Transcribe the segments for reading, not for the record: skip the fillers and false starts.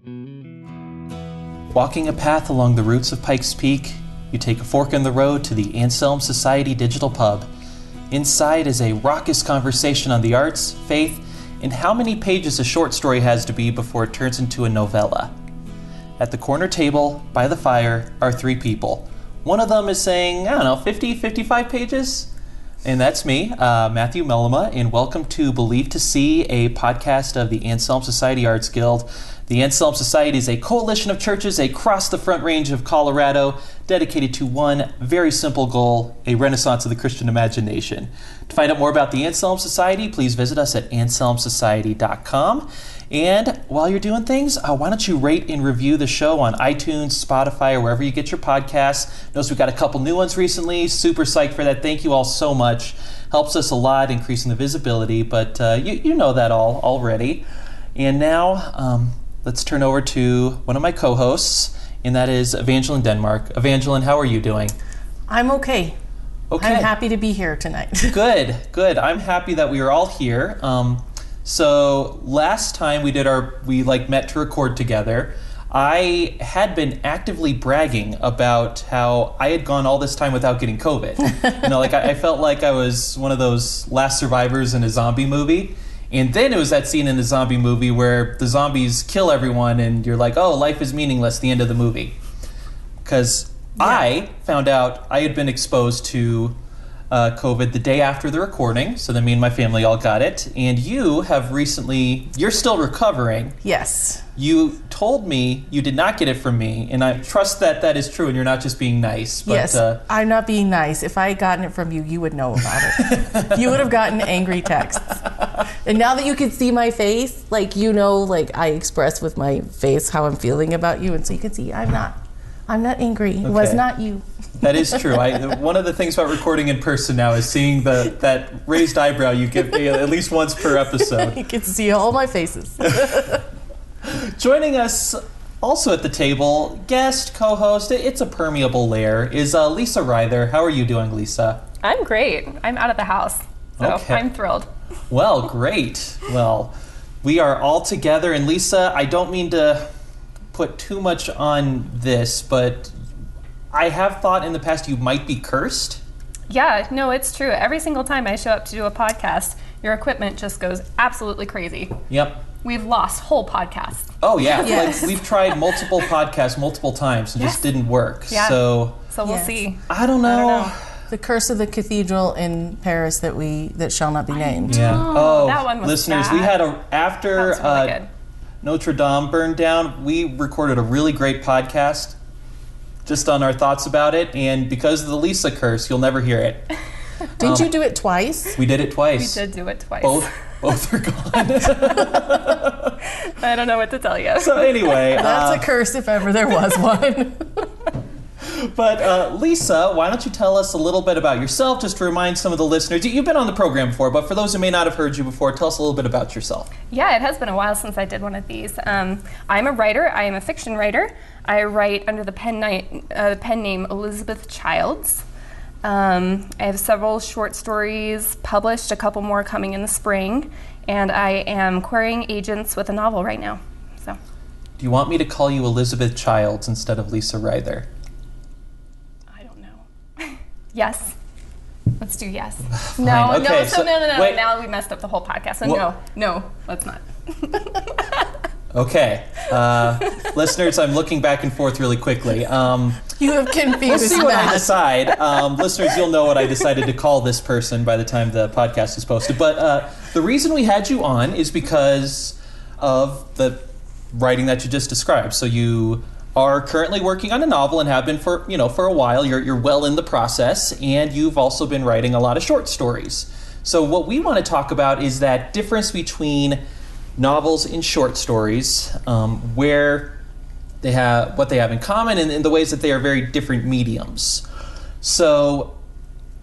Walking a path along the roots of Pikes Peak, you take a fork in the road to the Anselm Society Digital Pub. Inside is a raucous conversation on the arts, faith, and how many pages a short story has to be before it turns into a novella. At the corner table, by the fire, are three people. One of them is saying, 50, 55 pages? And that's me, Matthew Mellema, and welcome to Believe to See, a podcast of the Anselm Society Arts Guild. The Anselm Society is a coalition of churches across the Front Range of Colorado dedicated to one very simple goal, a renaissance of the Christian imagination. To find out more about the Anselm Society, please visit us at anselmsociety.com. And while you're doing things, why don't you rate and review the show on iTunes, Spotify, or wherever you get your podcasts. Notice we've got a couple new ones recently. Super psyched for that. Thank you all so much. Helps us a lot, increasing the visibility, but you know that all already. And now, let's turn over to one of my co-hosts, and that is Evangeline Denmark. Evangeline, how are you doing? I'm okay. Okay. I'm happy to be here tonight. Good. I'm happy that we are all here. So last time we met to record together, I had been actively bragging about how I had gone all this time without getting COVID. I felt like I was one of those last survivors in a zombie movie. And then it was that scene in the zombie movie where the zombies kill everyone and you're like, oh, life is meaningless, the end of the movie. Because I found out I had been exposed to COVID the day after the recording, so then me and my family all got it. And you have recently, you're still recovering. Yes. You told me you did not get it from me, and I trust that that is true and you're not just being nice. But, yes, I'm not being nice. If I had gotten it from you, you would know about it. You would have gotten angry texts. And now that you can see my face, I express with my face how I'm feeling about you, and so you can see I'm not angry. Okay. It was not you. That is true. One of the things about recording in person now is seeing that raised eyebrow you give me at least once per episode. You can see all my faces. Joining us also at the table, guest, co-host, it's a permeable layer, is Lisa Ryder. How are you doing, Lisa? I'm great. I'm out of the house, so okay. I'm thrilled. Well, great. Well, we are all together, and Lisa, I don't mean to put too much on this, but I have thought in the past you might be cursed. Yeah, no, it's true. Every single time I show up to do a podcast, your equipment just goes absolutely crazy. Yep. We've lost whole podcasts. Oh, yeah. Yes. We've tried multiple podcasts multiple times and just didn't work. Yeah. So we'll see. I don't know. The curse of the cathedral in Paris that shall not be named. Yeah. Oh, that one was listeners, bad. We had after really good. Notre Dame burned down, we recorded a really great podcast just on our thoughts about it, and because of the Lisa curse, you'll never hear it. Did you do it twice? We did it twice. We did do it twice. Both are gone. I don't know what to tell you. So anyway. That's a curse if ever there was one. But Lisa, why don't you tell us a little bit about yourself, just to remind some of the listeners. You've been on the program before, but for those who may not have heard you before, tell us a little bit about yourself. Yeah, it has been a while since I did one of these. I'm a writer. I am a fiction writer. I write under the pen name Elizabeth Childs. I have several short stories published, a couple more coming in the spring, and I am querying agents with a novel right now. So, do you want me to call you Elizabeth Childs instead of Lisa Ryder? Yes. Let's do yes. Fine. No, okay, no. Wait. Now we messed up the whole podcast. So no, let's not. Okay. Listeners, I'm looking back and forth really quickly. You have confused We'll see what I decide. Listeners, you'll know what I decided to call this person by the time the podcast is posted. But the reason we had you on is because of the writing that you just described. So you are currently working on a novel and have been for a while. You're well in the process, and you've also been writing a lot of short stories. So what we want to talk about is that difference between novels and short stories, where they have what they have in common, and in the ways that they are very different mediums. So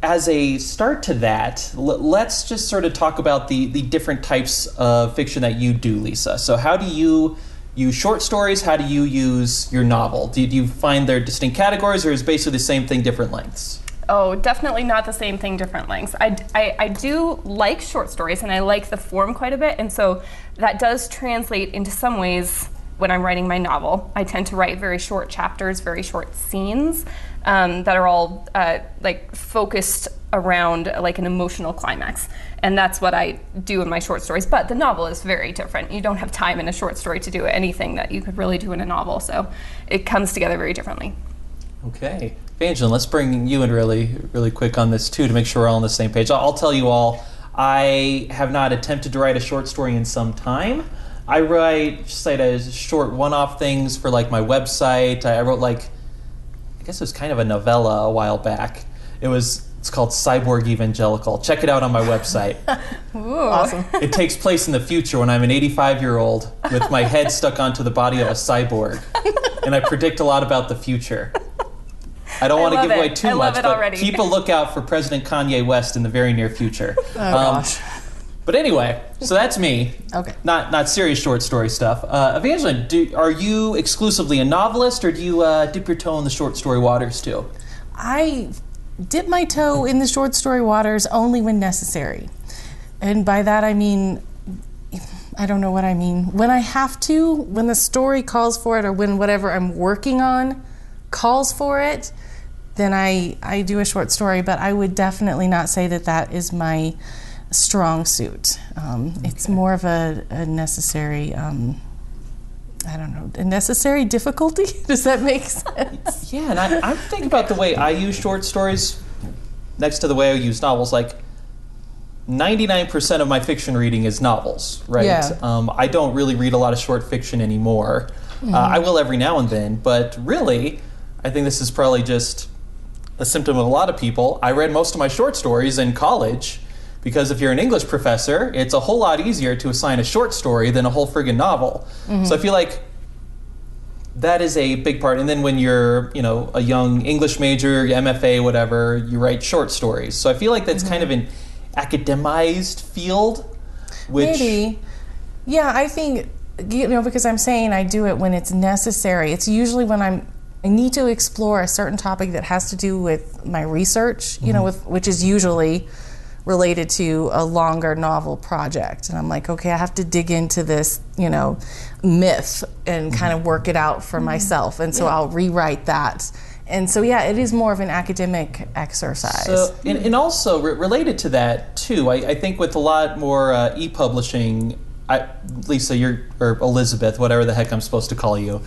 as a start to that, let's just sort of talk about the different types of fiction that you do, Lisa. So how do you use short stories? How do you use your novel? Do you find they're distinct categories, or is it basically the same thing, different lengths? Oh, definitely not the same thing, different lengths. I do like short stories, and I like the form quite a bit, and so that does translate into some ways when I'm writing my novel. I tend to write very short chapters, very short scenes that are all like focused around like an emotional climax. And that's what I do in my short stories. But the novel is very different. You don't have time in a short story to do anything that you could really do in a novel. So it comes together very differently. Okay. Evangeline, let's bring you in really quick on this too to make sure we're all on the same page. I'll tell you all, I have not attempted to write a short story in some time. I write just like short one-off things for like my website. I wrote like, I guess it was kind of a novella a while back. It's called Cyborg Evangelical. Check it out on my website. Ooh. Awesome. It takes place in the future when I'm an 85-year-old with my head stuck onto the body of a cyborg. And I predict a lot about the future. I don't want to give away too much, but already. Keep a lookout for President Kanye West in the very near future. Oh, gosh. But anyway, so that's me. Okay. Not serious short story stuff. Evangeline, are you exclusively a novelist, or do you dip your toe in the short story waters too? I dip my toe in the short story waters only when necessary. And by that I mean, I don't know what I mean. When I have to, when the story calls for it, or when whatever I'm working on calls for it, then I do a short story. But I would definitely not say that that is my strong suit. It's more of a necessary, I don't know, a necessary difficulty? Does that make sense? Yeah, and I'm thinking about the way I use short stories next to the way I use novels. Like, 99% of my fiction reading is novels, right? Yeah. I don't really read a lot of short fiction anymore. I will every now and then, but really, I think this is probably just a symptom of a lot of people. I read most of my short stories in college, because if you're an English professor, it's a whole lot easier to assign a short story than a whole friggin' novel. So I feel like that is a big part. And then when you're, a young English major, MFA, whatever, you write short stories. So I feel like that's kind of an academized field, which... Maybe. Yeah, I think, because I'm saying I do it when it's necessary. It's usually when I need to explore a certain topic that has to do with my research, which is usually related to a longer novel project. And I'm like, okay, I have to dig into this, myth and kind of work it out for myself. And so I'll rewrite that. And so, yeah, it is more of an academic exercise. So, and also related to that, too, I think with a lot more e-publishing, Lisa, or Elizabeth, whatever the heck I'm supposed to call you,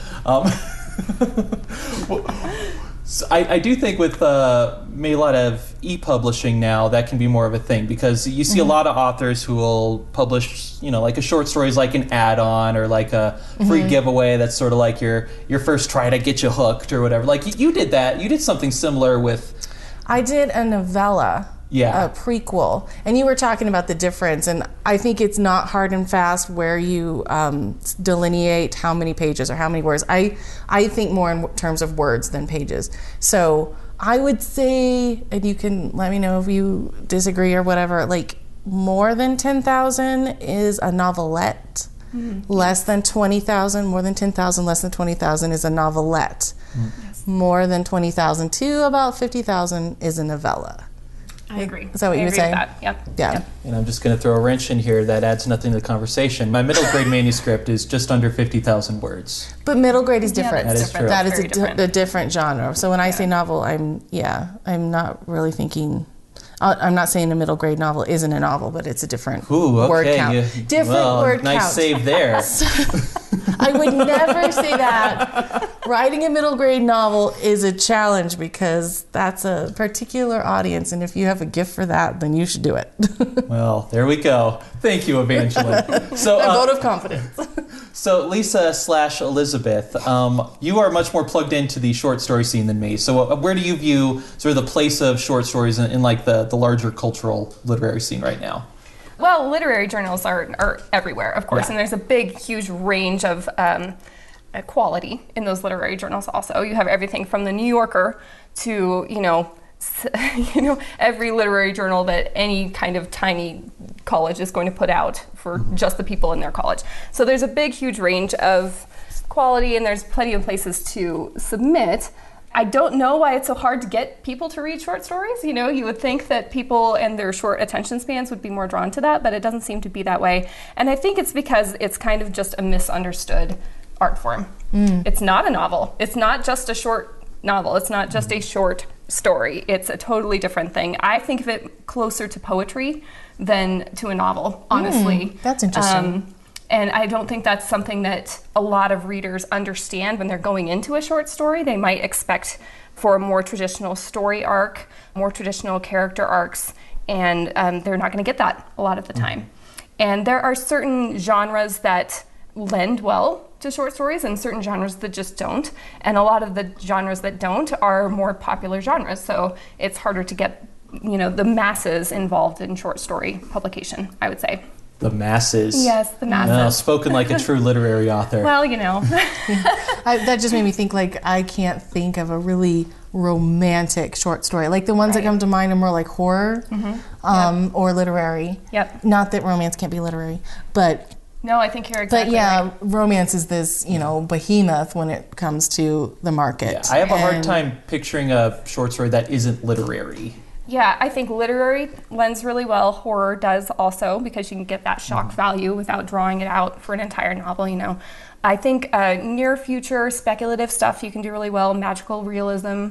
so I do think with maybe a lot of e-publishing now, that can be more of a thing, because you see a lot of authors who will publish, like a short story is like an add-on or like a free giveaway that's sort of like your first try to get you hooked or whatever. Like you did that. You did something similar with... I did a novella. Yeah. A prequel. And you were talking about the difference, and I think it's not hard and fast where you delineate how many pages or how many words. I think more in terms of words than pages. So I would say, and you can let me know if you disagree or whatever, like more than 10,000 is a novelette. Less than 20,000, more than 10,000, less than 20,000 is a novelette. More than 20,000 to about 50,000 is a novella. I agree. Is that what you would say? Yep. Yeah. And I'm just going to throw a wrench in here that adds nothing to the conversation. My middle grade manuscript is just under 50,000 words. But middle grade is different. That is true. That is different. a different genre. So when I say novel, I'm not really thinking. I'm not saying a middle grade novel isn't a novel, but it's a different word count. Different word count. Nice save there. I would never say that. Writing a middle grade novel is a challenge because that's a particular audience, and if you have a gift for that, then you should do it. Well, there we go. Thank you, Evangeline. So, a vote of confidence. So, Lisa/Elizabeth, you are much more plugged into the short story scene than me. So, where do you view sort of the place of short stories in like the larger cultural literary scene right now? Well, literary journals are everywhere, of course, and there's a big, huge range of quality in those literary journals. Also, you have everything from the New Yorker to every literary journal that any kind of tiny college is going to put out for just the people in their college. So there's a big, huge range of quality, and there's plenty of places to submit. I don't know why it's so hard to get people to read short stories. You would think that people and their short attention spans would be more drawn to that, but it doesn't seem to be that way. And I think it's because it's kind of just a misunderstood art form. It's not a novel. It's not just a short novel. It's not just a short story. It's a totally different thing. I think of it closer to poetry than to a novel, honestly. That's interesting. And I don't think that's something that a lot of readers understand when they're going into a short story. They might expect for a more traditional story arc, more traditional character arcs, and they're not going to get that a lot of the time. And there are certain genres that lend well to short stories and certain genres that just don't. And a lot of the genres that don't are more popular genres. So it's harder to get, the masses involved in short story publication, I would say. The masses. Yes, the masses. Well, spoken like a true literary author. Well, That just made me think, I can't think of a really romantic short story. Like the ones that come to mind are more like horror or literary. Yep. Not that romance can't be literary, but... No, I think you're exactly right. Romance is this, behemoth when it comes to the market. Yeah, I have a hard time picturing a short story that isn't literary. Yeah, I think literary lends really well. Horror does also, because you can get that shock value without drawing it out for an entire novel, I think near future speculative stuff you can do really well. Magical realism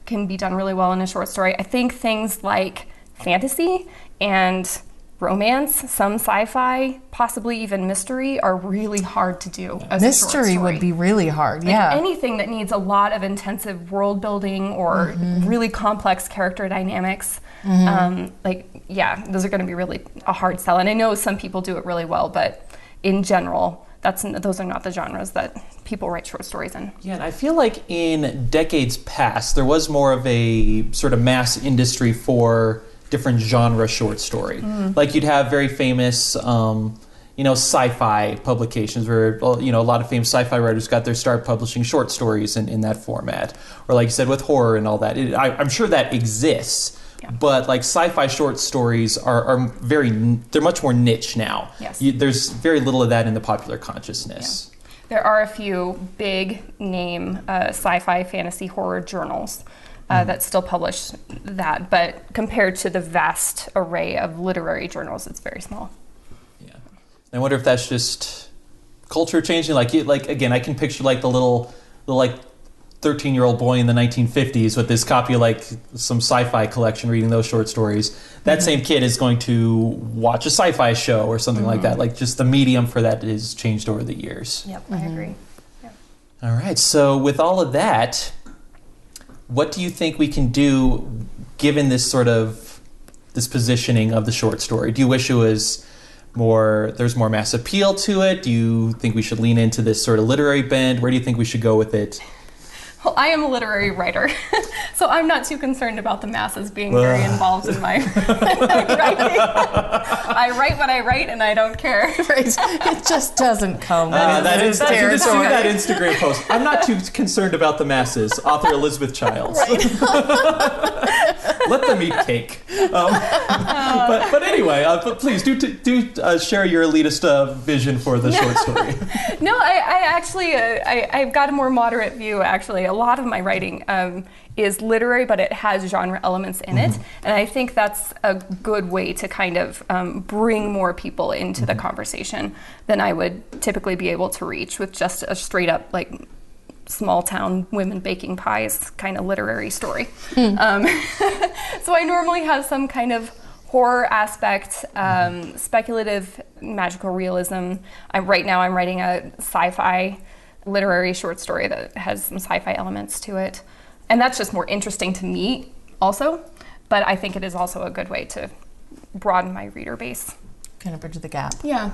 can be done really well in a short story. I think things like fantasy and romance, some sci-fi, possibly even mystery are really hard to do as a short story. Mystery would be really hard, Anything that needs a lot of intensive world building or really complex character dynamics, those are going to be really a hard sell. And I know some people do it really well, but in general, those are not the genres that people write short stories in. Yeah, and I feel like in decades past, there was more of a sort of mass industry for different genre short story. Like you'd have very famous, sci-fi publications where, a lot of famous sci-fi writers got their start publishing short stories in that format. Or like you said, with horror and all that. I'm sure that exists, but like sci-fi short stories are they're much more niche now. Yes. There's very little of that in the popular consciousness. Yeah. There are a few big name sci-fi, fantasy, horror journals that still publish that, but compared to the vast array of literary journals, it's very small. Yeah, I wonder if that's just culture changing. Like again, I can picture like the little 13-year-old boy in the 1950s with this copy of like some sci-fi collection, reading those short stories. That same kid is going to watch a sci-fi show or something like that. Like just the medium for that has changed over the years. Yep, I agree. Yep. All right, so with all of that, what do you think we can do given this positioning of the short story? Do you wish there's more mass appeal to it? Do you think we should lean into this sort of literary bend? Where do you think we should go with it? Well, I am a literary writer, so I'm not too concerned about the masses being very involved in my writing. I write what I write, and I don't care. It just doesn't come. You just see that Instagram post. I'm not too concerned about the masses. Author Elizabeth Childs. Let them eat cake. But anyway, but please do share your elitist vision for the short story. No, I actually I've got a more moderate view. Actually, a lot of my writing is literary, but it has genre elements in it, and I think that's a good way to kind of bring more people into the conversation than I would typically be able to reach with just a straight up like small town women baking pies kind of literary story. So I normally have some kind of horror aspect, speculative magical realism. Right now I'm writing a sci-fi literary short story that has some sci-fi elements to it. And that's just more interesting to me also, but I think it is also a good way to broaden my reader base. Kind of bridge the gap. Yeah.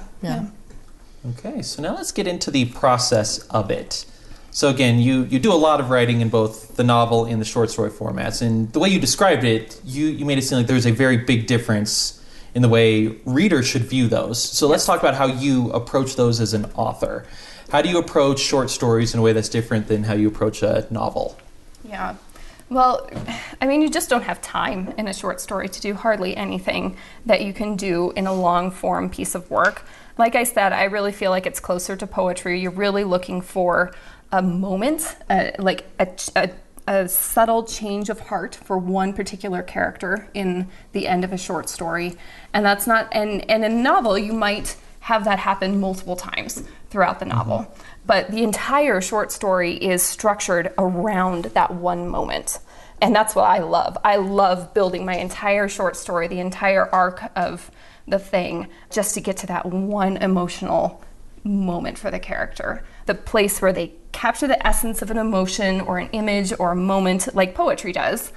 Okay, so now let's get into the process of it. So again, you do a lot of writing in both the novel and the short story formats, and the way you described it, you made it seem like there's a very big difference in the way readers should view those. So let's talk about how you approach those as an author. How do you approach short stories in a way that's different than how you approach a novel? Yeah. Well, I mean, you just don't have time in a short story to do hardly anything that you can do in a long form piece of work. Like I said, I really feel like it's closer to poetry. You're really looking for a moment, like a subtle change of heart for one particular character in the end of a short story. And that's not, and in a novel, you might have that happen multiple times throughout the novel. But the entire short story is structured around that one moment. And that's what I love. I love building my entire short story, the entire arc of the thing, just to get to that one emotional moment for the character. The place where they capture the essence of an emotion or an image or a moment, like poetry does.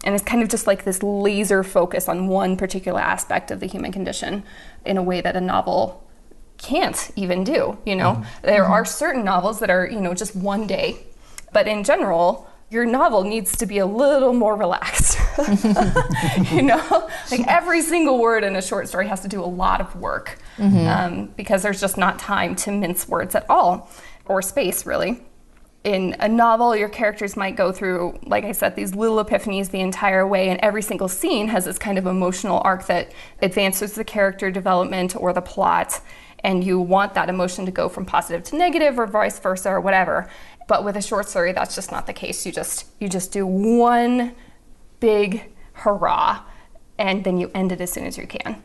And it's kind of just like this laser focus on one particular aspect of the human condition in a way that a novel can't even do, you know? There are certain novels that are, you know, just one day. But in general, your novel needs to be a little more relaxed. You know, like every single word in a short story has to do a lot of work because there's just not time to mince words at all, or space really. In a novel, your characters might go through, like I said, these little epiphanies the entire way, and every single scene has this kind of emotional arc that advances the character development or the plot, and you want that emotion to go from positive to negative or vice versa or whatever. But with a short story, that's just not the case. You just do one big hurrah, and then you end it as soon as you can.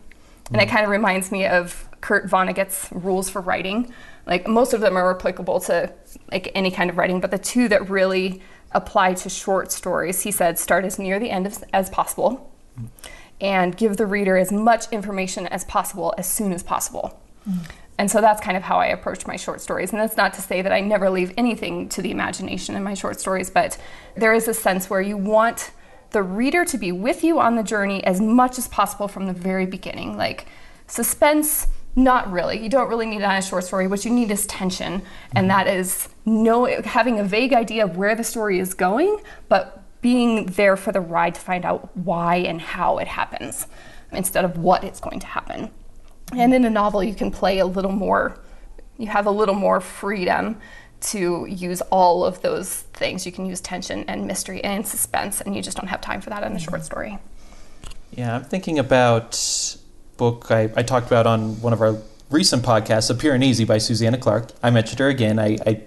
And it kind of reminds me of Kurt Vonnegut's rules for writing. Like, most of them are applicable to like any kind of writing, but the two that really apply to short stories, he said, start as near the end as possible and give the reader as much information as possible as soon as possible. And so that's kind of how I approach my short stories. And that's not to say that I never leave anything to the imagination in my short stories, but there is a sense where you want the reader to be with you on the journey as much as possible from the very beginning. Like, suspense, not really. You don't really need that in a short story. What you need is tension, and that is having a vague idea of where the story is going, but being there for the ride to find out why and how it happens, instead of what is going to happen. And in a novel, you can play a little more, you have a little more freedom to use all of those things. You can use tension and mystery and suspense, and you just don't have time for that in a short story. Yeah, I'm thinking about book I talked about on one of our recent podcasts, A Pure and Easy by Susanna Clark. I mentioned her again. I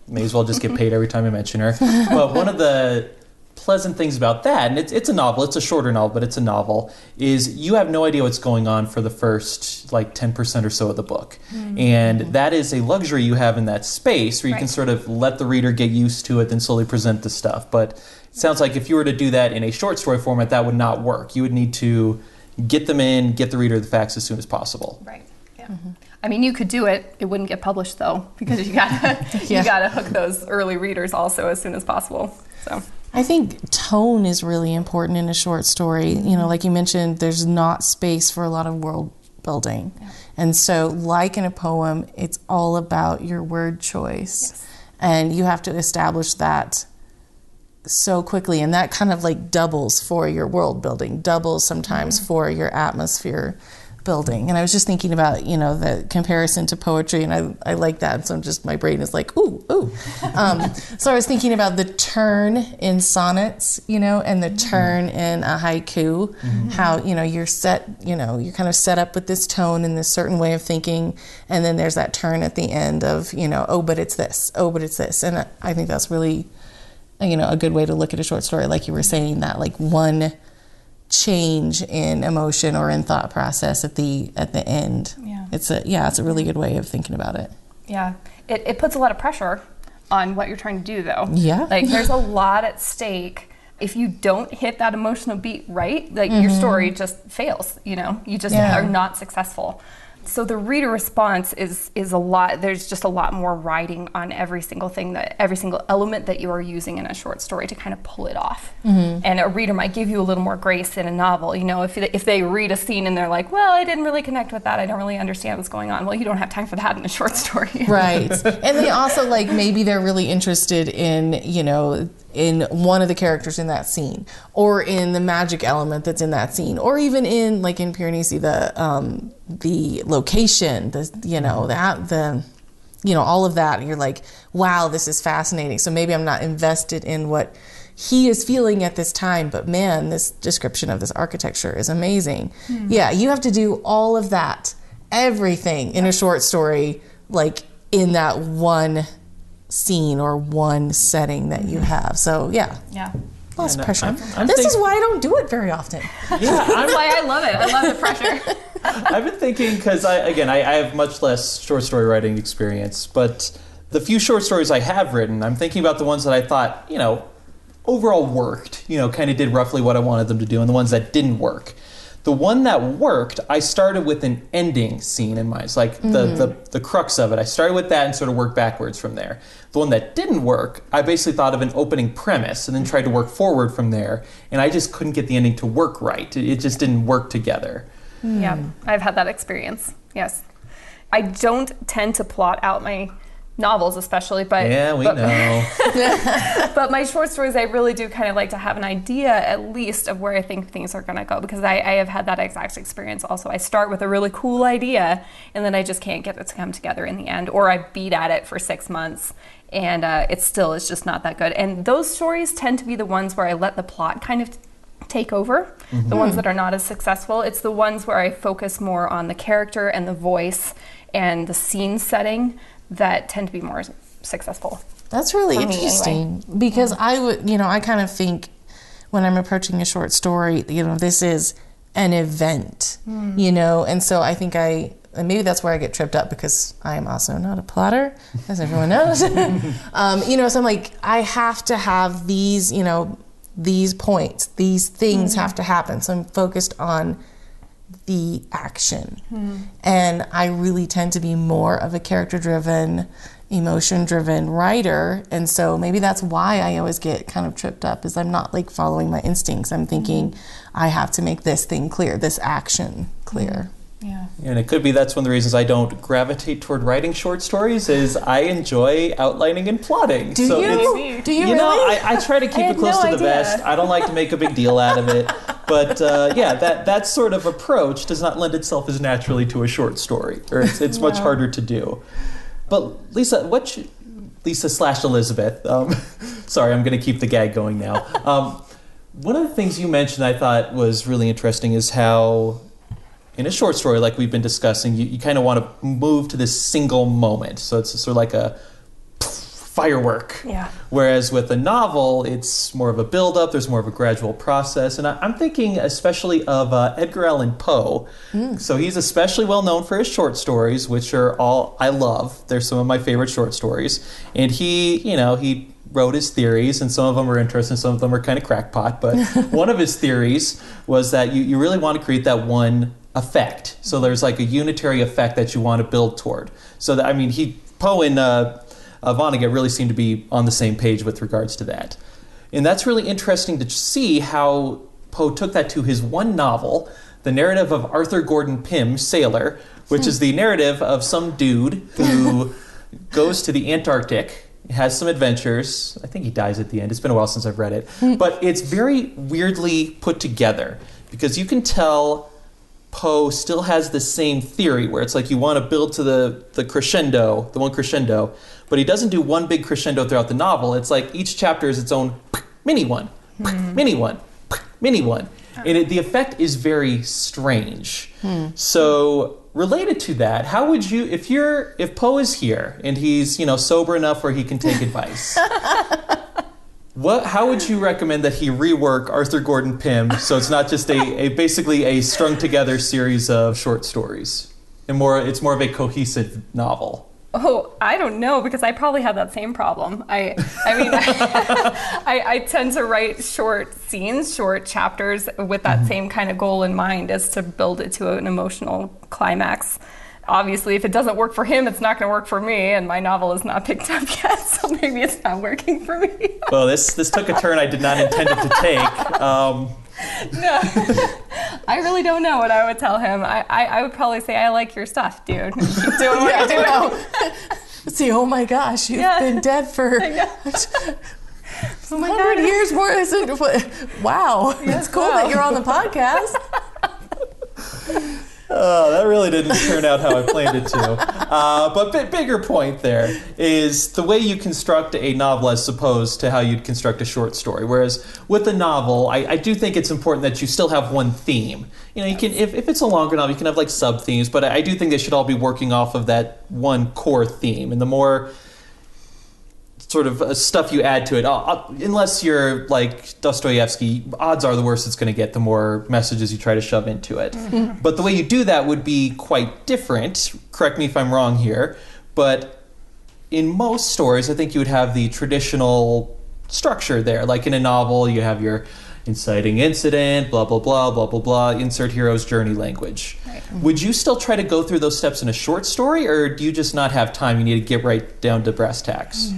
may as well just get paid every time I mention her. But one of the pleasant things about that, and it's a novel, it's a shorter novel, but it's a novel, is you have no idea what's going on for the first like 10% or so of the book. And that is a luxury you have in that space where you can sort of let the reader get used to it, then slowly present the stuff. But it sounds like if you were to do that in a short story format, that would not work. You would need to get them in, get the reader the facts as soon as possible. Right. Yeah. I mean, you could do it. It wouldn't get published though, because you gotta you gotta hook those early readers also as soon as possible. So I think tone is really important in a short story. You know, like you mentioned, there's not space for a lot of world building. And so, like in a poem, it's all about your word choice. And you have to establish that so quickly. And that kind of like doubles for your world building, doubles sometimes for your atmosphere building. And I was just thinking about, you know, the comparison to poetry, and I like that. So my brain is like, ooh. So I was thinking about the turn in sonnets, you know, and the turn in a haiku, how, you know, you're kind of set up with this tone and this certain way of thinking. And then there's that turn at the end of, you know, oh, but it's this. And I think that's really, you know, a good way to look at a short story. Like you were saying, that like one change in emotion or in thought process at the end. It's a really good way of thinking about it. It puts a lot of pressure on what you're trying to do though. Like there's a lot at stake. If you don't hit that emotional beat right, like your story just fails, you know, you just are not successful. So the reader response is a lot. There's just a lot more riding on every single element that you are using in a short story to kind of pull it off. And a reader might give you a little more grace in a novel. You know, if they read a scene and they're like, well, I didn't really connect with that, I don't really understand what's going on. Well, you don't have time for that in a short story. Right. And they also, like, maybe they're really interested in, you know, in one of the characters in that scene, or in the magic element that's in that scene, or even in, like in Piranesi, the location, all of that. And you're like, wow, this is fascinating. So maybe I'm not invested in what he is feeling at this time, but man, this description of this architecture is amazing. Yeah, you have to do all of that, everything in a short story, like in that one scene or one setting that you have. So lots of pressure. This is why I don't do it very often. That's why I love it. I love the pressure. I've been thinking, because I have much less short story writing experience, but the few short stories I have written, I'm thinking about the ones that I thought, overall worked, kind of did roughly what I wanted them to do, and the ones that didn't work. The one that worked, I started with an ending scene in mind. It's like the crux of it. I started with that and sort of worked backwards from there. The one that didn't work, I basically thought of an opening premise and then tried to work forward from there, and I just couldn't get the ending to work right. It just didn't work together. Yeah, I've had that experience, yes. I don't tend to plot out my novels especially, but know. but my short stories, I really do kind of like to have an idea at least of where I think things are going to go, because I have had that exact experience also. I start with a really cool idea and then I just can't get it to come together in the end, or I beat at it for 6 months and it still is just not that good. And those stories tend to be the ones where I let the plot kind of take over, the ones that are not as successful. It's the ones where I focus more on the character and the voice and the scene setting that tend to be more successful. That's really interesting, because I would, I kind of think when I'm approaching a short story, this is an event, and so I think and maybe that's where I get tripped up, because I am also not a plotter, as everyone knows. So I'm like, I have to have these, these points, these things have to happen. So I'm focused on the action. And I really tend to be more of a character-driven, emotion-driven writer. And so maybe that's why I always get kind of tripped up, is I'm not like following my instincts. I'm thinking I have to make this thing clear, this action clear. Yeah. And it could be that's one of the reasons I don't gravitate toward writing short stories, is I enjoy outlining and plotting. Do you? Do you really? I try to keep it close to the vest. I don't like to make a big deal out of it. But that sort of approach does not lend itself as naturally to a short story, or it's much harder to do. But Lisa, Lisa/Elizabeth, sorry, I'm going to keep the gag going now. One of the things you mentioned I thought was really interesting is how, in a short story like we've been discussing, you kind of want to move to this single moment. So it's sort of like a firework. Yeah. Whereas with a novel, it's more of a build-up, there's more of a gradual process. And I'm thinking especially of Edgar Allan Poe. So he's especially well known for his short stories, which are all I love. They're some of my favorite short stories. And he wrote his theories, and some of them are interesting, some of them are kind of crackpot. But one of his theories was that you really want to create that one effect. So there's like a unitary effect that you want to build toward. So that, Poe and Vonnegut really seem to be on the same page with regards to that. And that's really interesting to see how Poe took that to his one novel, the narrative of Arthur Gordon Pym, Sailor, which is the narrative of some dude who goes to the Antarctic, has some adventures. I think he dies at the end. It's been a while since I've read it. But it's very weirdly put together, because you can tell Poe still has the same theory where it's like you want to build to the crescendo, the one crescendo, but he doesn't do one big crescendo throughout the novel. It's like each chapter is its own mini one, mini one, mini one. And the effect is very strange. So related to that, how would you, if Poe is here and he's, sober enough where he can take advice, how would you recommend that he rework Arthur Gordon Pym so it's not just basically a strung together series of short stories, and it's more of a cohesive novel? Oh, I don't know, because I probably have that same problem. I tend to write short scenes, short chapters with that same kind of goal in mind, as to build it to an emotional climax. Obviously, if it doesn't work for him, it's not going to work for me, and my novel is not picked up yet, so maybe it's not working for me. Well, this took a turn I did not intend it to take. No, I really don't know what I would tell him. I would probably say, I like your stuff, dude. Keep doing what you're doing. See, oh my gosh, you've been dead for 100 years more. Wow, it's cool that you're on the podcast. Oh, that really didn't turn out how I planned it to. But bigger point there is the way you construct a novel as opposed to how you'd construct a short story. Whereas with a novel, I do think it's important that you still have one theme. You can, if it's a longer novel, you can have like sub-themes, but I do think they should all be working off of that one core theme. And the more sort of stuff you add to it. Unless you're like Dostoevsky, odds are the worse it's going to get, the more messages you try to shove into it. But the way you do that would be quite different. Correct me if I'm wrong here, but in most stories, I think you would have the traditional structure there. Like in a novel, you have your inciting incident, blah, blah, blah, blah, blah, blah, insert hero's journey language. Right. Would you still try to go through those steps in a short story, or do you just not have time? You need to get right down to brass tacks?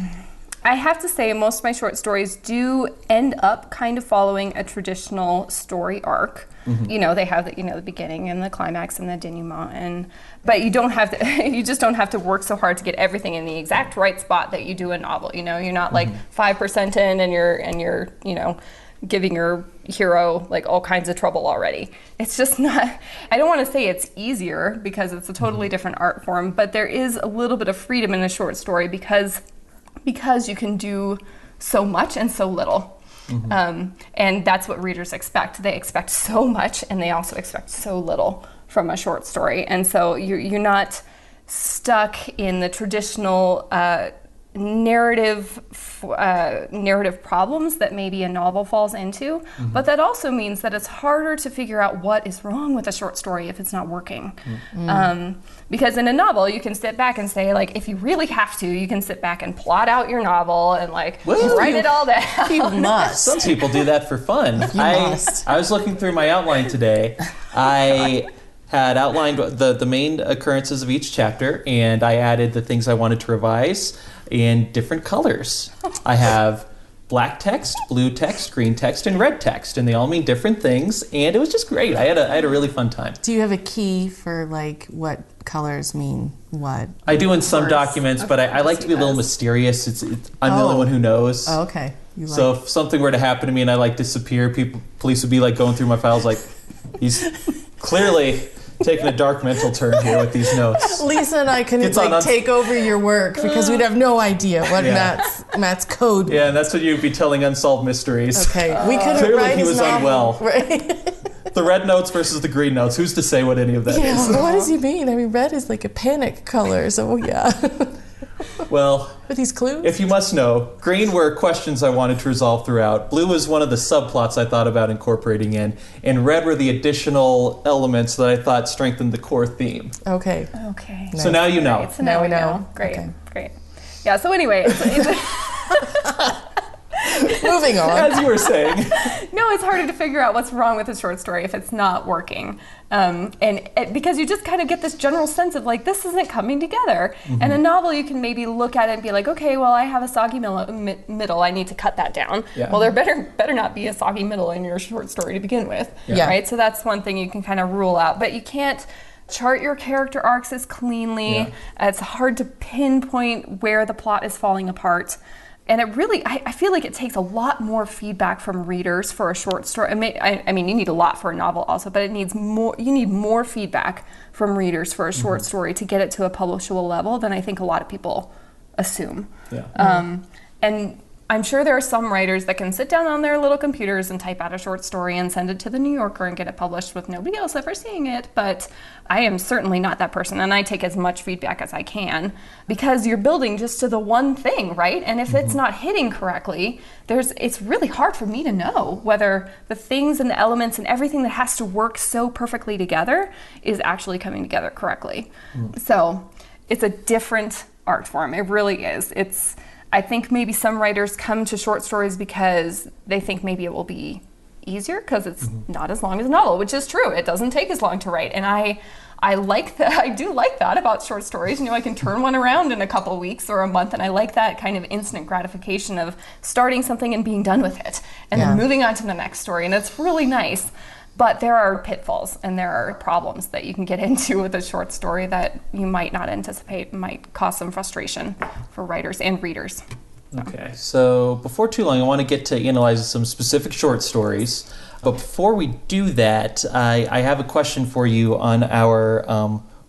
I have to say most of my short stories do end up kind of following a traditional story arc. You know, they have the beginning and the climax and the denouement, but you don't have to. You just don't have to work so hard to get everything in the exact right spot that you do a novel. You know, you're not like 5% in and you're giving your hero like all kinds of trouble already. It's just not. I don't want to say it's easier because it's a totally different art form, but there is a little bit of freedom in a short story because you can do so much and so little. And that's what readers expect. They expect so much and they also expect so little from a short story. And so you're not stuck in the traditional narrative problems that maybe a novel falls into, but that also means that it's harder to figure out what is wrong with a short story if it's not working. Because in a novel, you can sit back and say, like, if you really have to, you can sit back and plot out your novel and like write it all down. You must. Some people do that for fun. I was looking through my outline today. I had outlined the main occurrences of each chapter, and I added the things I wanted to revise in different colors. I have black text, blue text, green text, and red text, and they all mean different things, and it was just great. I had a really fun time. Do you have a key for like what colors mean what? I do in some documents, but I like to be a little mysterious. I'm the only one who knows. Oh, okay. So if something were to happen to me and I like disappear, police would be like going through my files like, he's clearly taking a dark mental turn here with these notes. Lisa and I couldn't take over your work because we'd have no idea what Matt's code was. Yeah, and that's what you'd be telling unsolved mysteries. Okay, we couldn't Clearly write he was his novel. unwell. Right. The red notes versus the green notes. Who's to say what any of that is? What does he mean? I mean, red is like a panic color, so yeah. Well, with these clues? If you must know, green were questions I wanted to resolve throughout. Blue was one of the subplots I thought about incorporating in. And red were the additional elements that I thought strengthened the core theme. Okay. So now you know. So now we know. Great. Yeah, so anyway. Moving on. As you were saying. No, it's harder to figure out what's wrong with a short story if it's not working. Because you just kind of get this general sense of like, this isn't coming together. And a novel, you can maybe look at it and be like, okay, well, I have a soggy middle. I need to cut that down. Yeah. Well, there better not be a soggy middle in your short story to begin with. Yeah. Right? So that's one thing you can kind of rule out. But you can't chart your character arcs as cleanly. Yeah. It's hard to pinpoint where the plot is falling apart. And it really, I feel like it takes a lot more feedback from readers for a short story. I mean, you need a lot for a novel also, but it needs more. You need more feedback from readers for a short story to get it to a publishable level than I think a lot of people assume. Yeah. And I'm sure there are some writers that can sit down on their little computers and type out a short story and send it to the New Yorker and get it published with nobody else ever seeing it. But I am certainly not that person, and I take as much feedback as I can because you're building just to the one thing, right? And if it's not hitting correctly, it's really hard for me to know whether the things and the elements and everything that has to work so perfectly together is actually coming together correctly. So it's a different art form. It really is. I think maybe some writers come to short stories because they think maybe it will be easier because it's not as long as a novel, which is true. It doesn't take as long to write. And I like that. I do like that about short stories. You know, I can turn one around in a couple of weeks or a month, and I like that kind of instant gratification of starting something and being done with it and then moving on to the next story. And it's really nice. But there are pitfalls and there are problems that you can get into with a short story that you might not anticipate might cause some frustration for writers and readers. Okay, so before too long, I want to get to analyze some specific short stories. But before we do that, I have a question for you on our,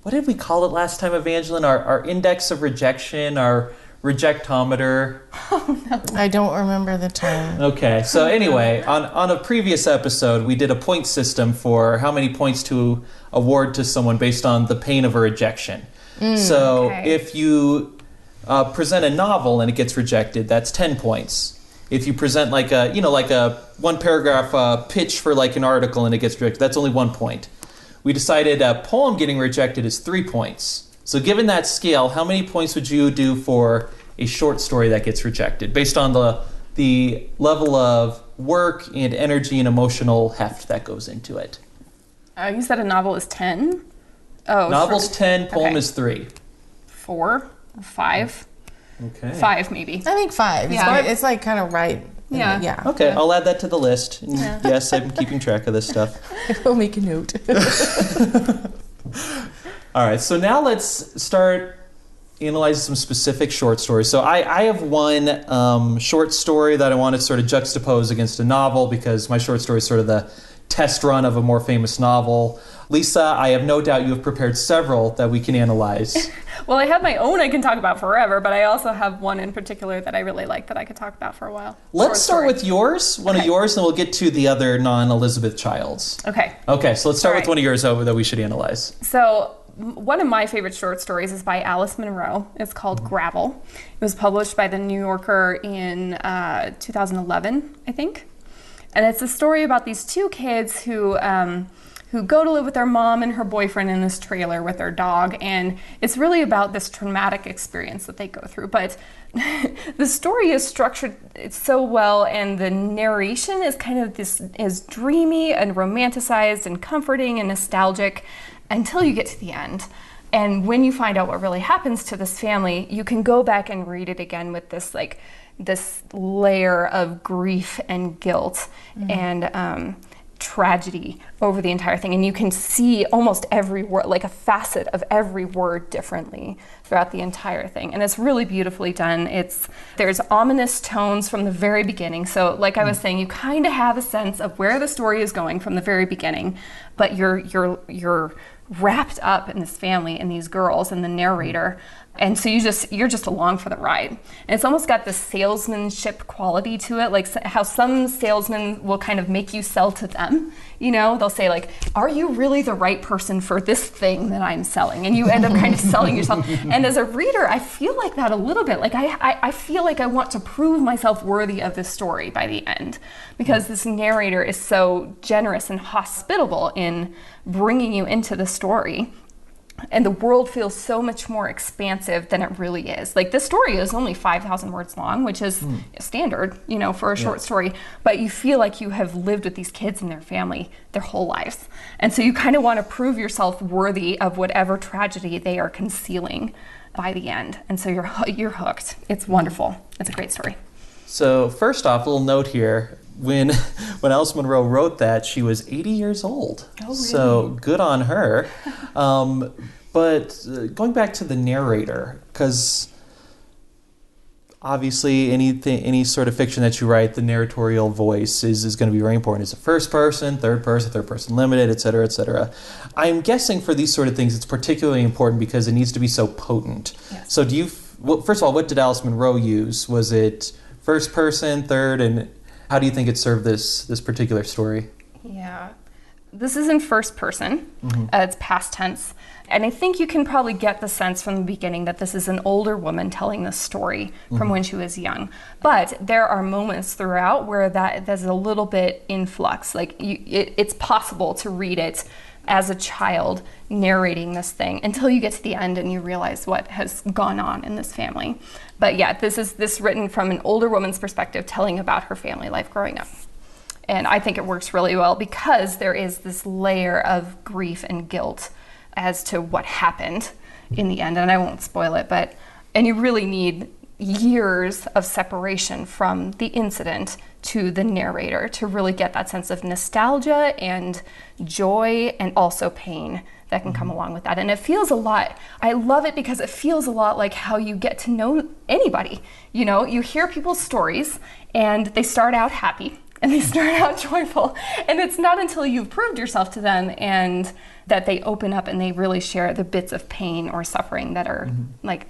what did we call it last time, Evangeline? Our index of rejection, our rejectometer. Oh, no. I don't remember the term. Okay, so anyway, on a previous episode, we did a point system for how many points to award to someone based on the pain of a rejection. If you present a novel and it gets rejected, that's 10 points. If you present like a one paragraph pitch for like an article and it gets rejected, that's only 1 point. We decided a poem getting rejected is 3 points. So given that scale, how many points would you do for a short story that gets rejected based on the level of work and energy and emotional heft that goes into it? You said a novel is 10? Oh, Novel's 10, poem Okay. is 3. 4 or 5? Okay. 5 maybe. I think 5. Yeah. It's like kind of right. Yeah. Yeah. Okay, I'll add that to the list. And yes, I'm keeping track of this stuff. We'll make a note. All right, so now let's start analyzing some specific short stories. So I have one short story that I want to sort of juxtapose against a novel because my short story is sort of the test run of a more famous novel. Lisa, I have no doubt you have prepared several that we can analyze. Well, I have my own I can talk about forever, but I also have one in particular that I really like that I could talk about for a while. Let's start with yours, one of yours, and we'll get to the other non-Elizabeth Childs. Okay. Okay, so let's start All with right. one of yours that we should analyze. So one of my favorite short stories is by Alice Munro. It's called Gravel. It was published by The New Yorker in 2011, I think. And it's a story about these two kids who go to live with their mom and her boyfriend in this trailer with their dog. And it's really about this traumatic experience that they go through. But the story is structured so well, and the narration is kind of is dreamy and romanticized and comforting and nostalgic until you get to the end. And when you find out what really happens to this family, you can go back and read it again with this layer of grief and guilt and tragedy over the entire thing. And you can see almost every word, like a facet of every word differently throughout the entire thing. And it's really beautifully done. There's ominous tones from the very beginning. So like I was saying, you kind of have a sense of where the story is going from the very beginning, but you're wrapped up in this family and these girls and the narrator. And so you're just along for the ride. And it's almost got this salesmanship quality to it, like how some salesmen will kind of make you sell to them. You know, they'll say like, are you really the right person for this thing that I'm selling? And you end up kind of selling yourself. And as a reader, I feel like that a little bit. Like I feel like I want to prove myself worthy of this story by the end, because this narrator is so generous and hospitable in bringing you into the story. And the world feels so much more expansive than it really is. Like, this story is only 5,000 words long, which is standard, you know, for a short story. But you feel like you have lived with these kids and their family their whole lives. And so you kind of want to prove yourself worthy of whatever tragedy they are concealing by the end. And so you're hooked. It's wonderful. It's a great story. So first off, a little note here. When Alice Munro wrote that, she was 80 years old. Oh, really? So good on her. But going back to the narrator, because obviously any sort of fiction that you write, the narratorial voice is going to be very important. Is it first person, third person limited, et cetera, et cetera. I'm guessing for these sort of things, it's particularly important because it needs to be so potent. Yes. So first of all, what did Alice Munro use? Was it first person, third, and how do you think it served this particular story? Yeah. This is in first person. It's past tense. And I think you can probably get the sense from the beginning that this is an older woman telling this story from when she was young. But there are moments throughout where there's a little bit in flux. Like it's possible to read it as a child narrating this thing until you get to the end and you realize what has gone on in this family. But yeah, this is written from an older woman's perspective telling about her family life growing up. And I think it works really well because there is this layer of grief and guilt as to what happened in the end. And I won't spoil it, and you really need years of separation from the incident to the narrator to really get that sense of nostalgia and joy and also pain that can come along with that. And it feels a lot, I love it because it feels a lot like how you get to know anybody. You know, you hear people's stories and they start out happy and they start out joyful. And it's not until you've proved yourself to them and that they open up and they really share the bits of pain or suffering that are like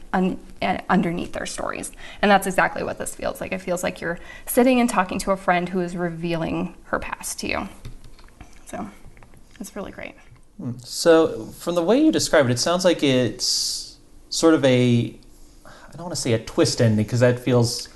underneath their stories. And that's exactly what this feels like. It feels like you're sitting and talking to a friend who is revealing her past to you. So it's really great. So from the way you describe it, it sounds like it's sort of I don't want to say a twist ending because that feels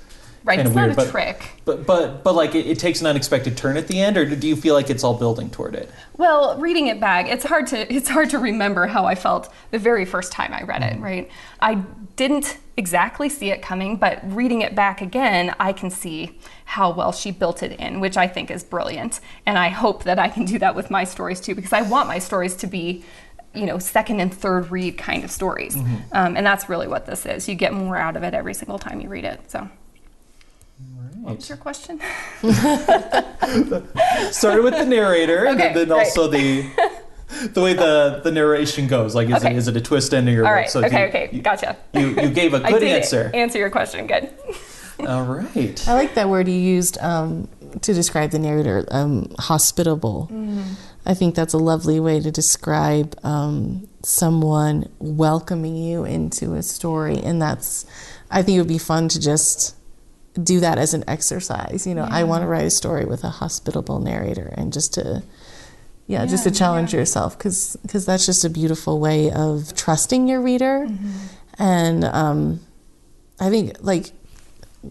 Right, kind it's of weird. not a trick. But like it takes an unexpected turn at the end, or do you feel like it's all building toward it? Well, reading it back, it's hard to remember how I felt the very first time I read it, right? I didn't exactly see it coming, but reading it back again, I can see how well she built it in, which I think is brilliant. And I hope that I can do that with my stories too, because I want my stories to be, second and third read kind of stories. And that's really what this is. You get more out of it every single time you read it, so. What was your question? Started with the narrator, Okay, and then great. also the way the narration goes. Like, is it a twist ending or All what? right. So Okay. Gotcha. You gave a I good did answer. answer your question. Good. All right. I like that word you used to describe the narrator, hospitable. I think that's a lovely way to describe someone welcoming you into a story, and I think it would be fun to just do that as an exercise. I want to write a story with a hospitable narrator, and just to challenge yourself, because that's just a beautiful way of trusting your reader. And I think like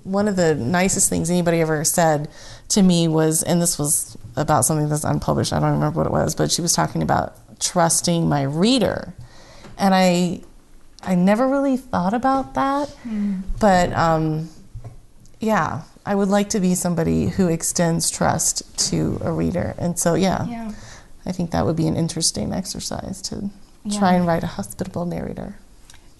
one of the nicest things anybody ever said to me was, and this was about something that's unpublished, I don't remember what it was, but she was talking about trusting my reader. And I never really thought about that, but I would like to be somebody who extends trust to a reader. And so, I think that would be an interesting exercise to try and write a hospitable narrator.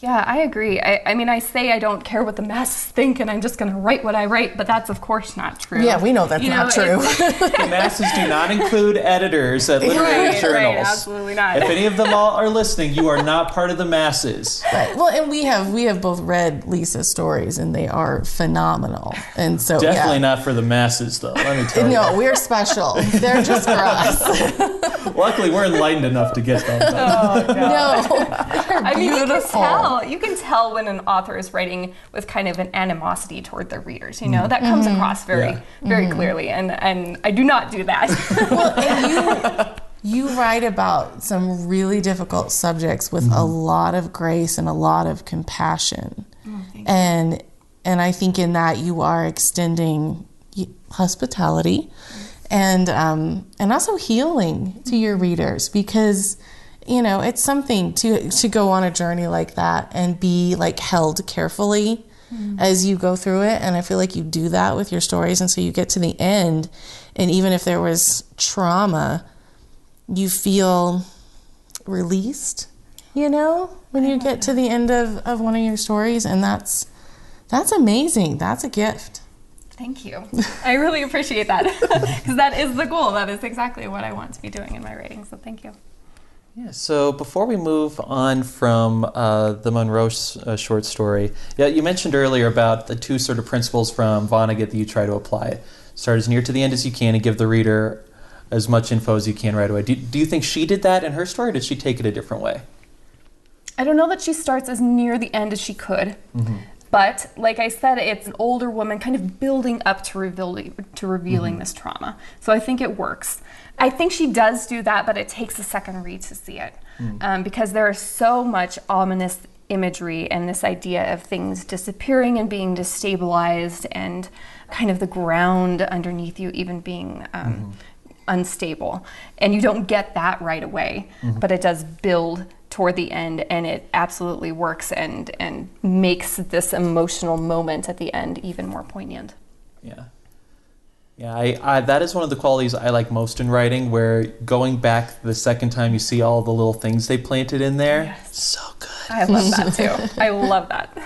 Yeah, I agree. I mean, I say I don't care what the masses think, and I'm just going to write what I write, but that's of course not true. Yeah, we know that's not true. The masses do not include editors at literary journals. Right, absolutely not. If any of them all are listening, you are not part of the masses. Right. Well, and we have both read Lisa's stories, and they are phenomenal. And so Definitely not for the masses, though. Let me tell you. No, we're special. They're just for us. Luckily, we're enlightened enough to get them. Oh, God. No, they're I mean, beautiful. you can tell when an author is writing with kind of an animosity toward their readers. That comes across very clearly, and I do not do that. Well, and you write about some really difficult subjects with a lot of grace and a lot of compassion, and I think in that you are extending hospitality and also healing to your readers, because it's something to go on a journey like that and be like held carefully as you go through it. And I feel like you do that with your stories. And so you get to the end, and even if there was trauma, you feel released, when you get to the end of one of your stories. And that's amazing. That's a gift. Thank you. I really appreciate that, because that is the goal. That is exactly what I want to be doing in my writing. So thank you. Yeah, so before we move on from the Monroe short story, you mentioned earlier about the two sort of principles from Vonnegut that you try to apply. Start as near to the end as you can and give the reader as much info as you can right away. Do you think she did that in her story, or did she take it a different way? I don't know that she starts as near the end as she could. But like I said, it's an older woman kind of building up to revealing this trauma. So I think it works. I think she does do that, but it takes a second read to see it, because there is so much ominous imagery and this idea of things disappearing and being destabilized, and kind of the ground underneath you even being unstable. And you don't get that right away, but it does build toward the end, and it absolutely works and makes this emotional moment at the end even more poignant. Yeah, that is one of the qualities I like most in writing, where going back the second time you see all the little things they planted in there. Yes. So good. I love that too. I love that.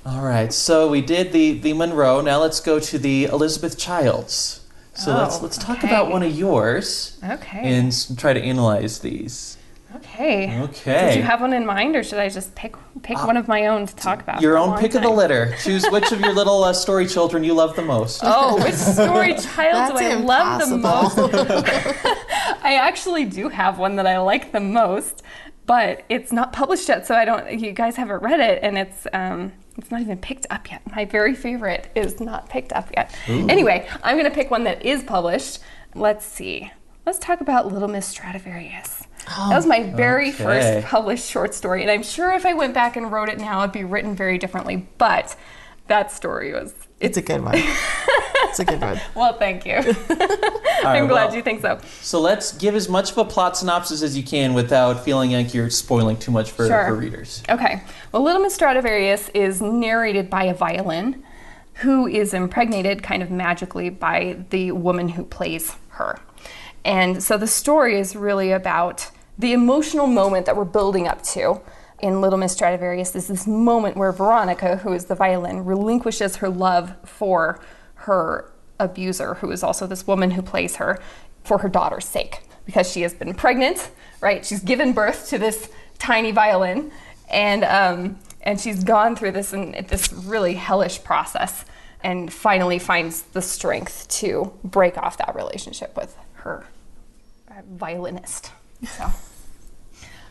All right, so we did the Monroe. Now let's go to the Elizabeth Childs. So let's talk about one of yours. Okay. And try to analyze these. Okay. Okay. Did you have one in mind, or should I just pick one of my own to talk about? Your own pick of the litter. Choose which of your little story children you love the most. Oh, which story child do I love the most? Impossible. I actually do have one that I like the most, but it's not published yet, so you guys haven't read it, and it's not even picked up yet. My very favorite is not picked up yet. Ooh. Anyway, I'm going to pick one that is published. Let's see. Let's talk about Little Miss Stradivarius. That was my very Okay. first published short story. And I'm sure if I went back and wrote it now, it'd be written very differently. But that story was... It's a good one. It's a good one. Well, thank you. I'm glad you think so. So let's give as much of a plot synopsis as you can without feeling like you're spoiling too much for readers. Okay. Well, Little Miss Stradivarius is narrated by a violin who is impregnated kind of magically by the woman who plays her. And so the story is really about the emotional moment that we're building up to in Little Miss Stradivarius. Is this moment where Veronica, who is the violin, relinquishes her love for her abuser, who is also this woman who plays her, for her daughter's sake, because she has been pregnant, right? She's given birth to this tiny violin, and she's gone through this really hellish process, and finally finds the strength to break off that relationship with her violinist. So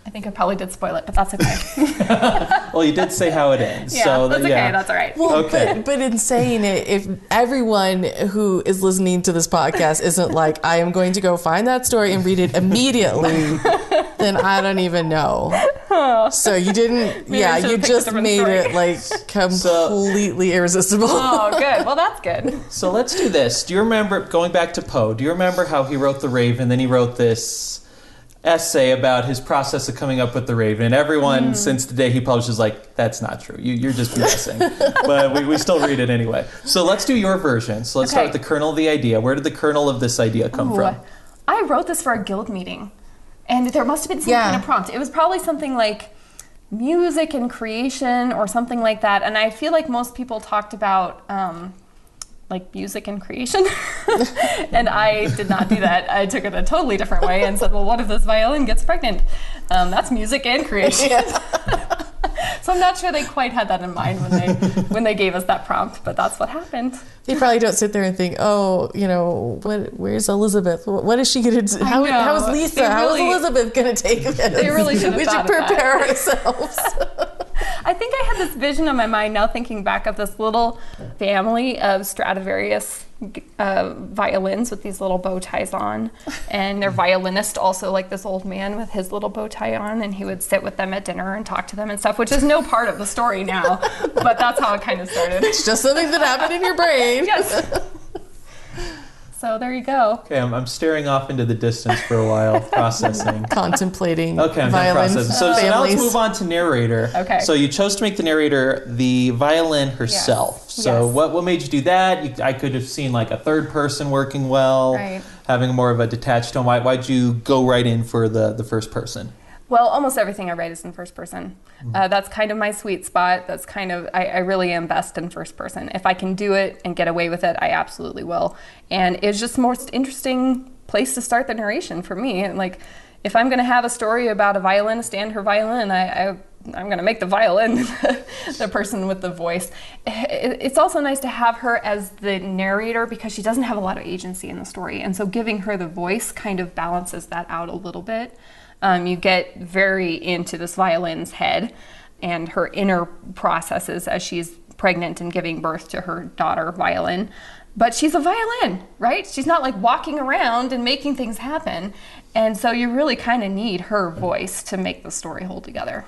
I think I probably did spoil it, but that's okay. Well, you did say how it ends. Yeah, so that's okay. That's all right. Well, okay. but in saying it, if everyone who is listening to this podcast isn't like, I am going to go find that story and read it immediately, then I don't even know. So you didn't, you just made it like completely irresistible. Oh, good. Well, that's good. So let's do this. Do you remember, going back to Poe, do you remember how he wrote The Raven, then he wrote this essay about his process of coming up with The Raven? And everyone, since the day he published, is like, that's not true. You're just guessing. But we still read it anyway. So let's do your version. So let's start with the kernel of the idea. Where did the kernel of this idea come from? I wrote this for a guild meeting. And there must have been some kind of prompt. It was probably something like music and creation or something like that. And I feel like most people talked about like music and creation. And I did not do that. I took it a totally different way and said, well, what if this violin gets pregnant? That's music and creation. So I'm not sure they quite had that in mind when they gave us that prompt, but that's what happened. They probably don't sit there and think, oh, where's Elizabeth? What is she going to do? How is Lisa? How is Elizabeth going to take this? They really should have We should prepare ourselves. I think I had this vision in my mind now, thinking back of this little family of Stradivarius violins with these little bow ties on, and their violinist also like this old man with his little bow tie on, and he would sit with them at dinner and talk to them and stuff, which is no part of the story now, but that's how it kind of started. It's just something that happened in your brain. Yes. So there you go. Okay, I'm staring off into the distance for a while, processing. Contemplating. Okay, I'm done violin processing. So now let's move on to narrator. Okay. So you chose to make the narrator the violin herself. Yes. So Yes. what made you do that? I could have seen like a third person working well, Right. having more of a detached tone. Why'd you go right in for the first person? Well, almost everything I write is in first person. That's kind of my sweet spot. That's kind of, I really am best in first person. If I can do it and get away with it, I absolutely will. And it's just the most interesting place to start the narration for me. And like, if I'm going to have a story about a violinist and her violin, I'm going to make the violin the person with the voice. It's also nice to have her as the narrator because she doesn't have a lot of agency in the story. And so giving her the voice kind of balances that out a little bit. You get very into this violin's head and her inner processes as she's pregnant and giving birth to her daughter violin. But she's a violin, right? She's not like walking around and making things happen. And so you really kind of need her voice to make the story hold together.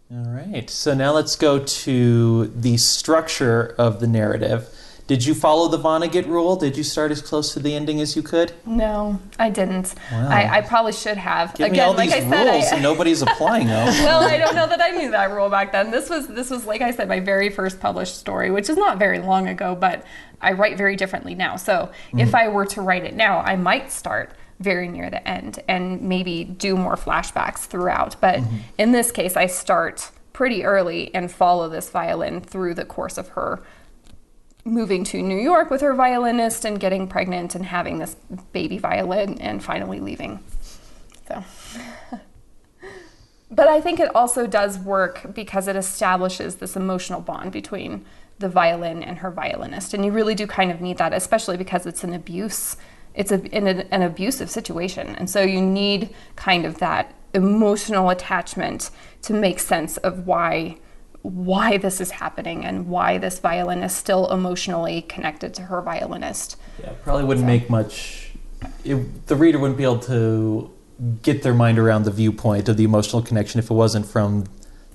All right. So now let's go to the structure of the narrative. Did you follow the Vonnegut rule? Did you start as close to the ending as you could? No, I didn't. Wow. I probably should have. Give me all these rules and nobody's applying them. Well, I don't know that I knew that rule back then. This was, like I said, my very first published story, which is not very long ago, but I write very differently now. So if I were to write it now, I might start very near the end and maybe do more flashbacks throughout. But in this case, I start pretty early and follow this violin through the course of her moving to New York with her violinist and getting pregnant and having this baby violin and finally leaving. So, but I think it also does work because it establishes this emotional bond between the violin and her violinist. And you really do kind of need that, especially because it's an abuse. It's an abusive situation. And so you need kind of that emotional attachment to make sense of why this is happening and why this violin is still emotionally connected to her violinist. Yeah, probably wouldn't make much. The reader wouldn't be able to get their mind around the viewpoint of the emotional connection if it wasn't from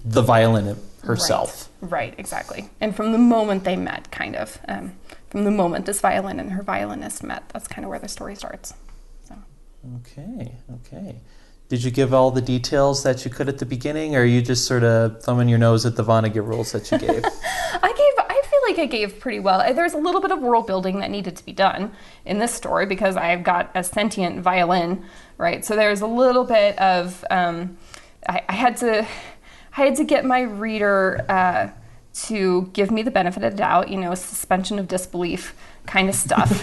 the violin herself. Right, exactly. And from the moment they met, kind of. From the moment this violin and her violinist met, that's kind of where the story starts. So. Okay. Did you give all the details that you could at the beginning, or are you just sort of thumbing your nose at the Vonnegut rules that you gave? I feel like I gave pretty well. There's a little bit of world building that needed to be done in this story because I've got a sentient violin, right? So there's a little bit of, I had to get my reader to give me the benefit of the doubt, suspension of disbelief kind of stuff.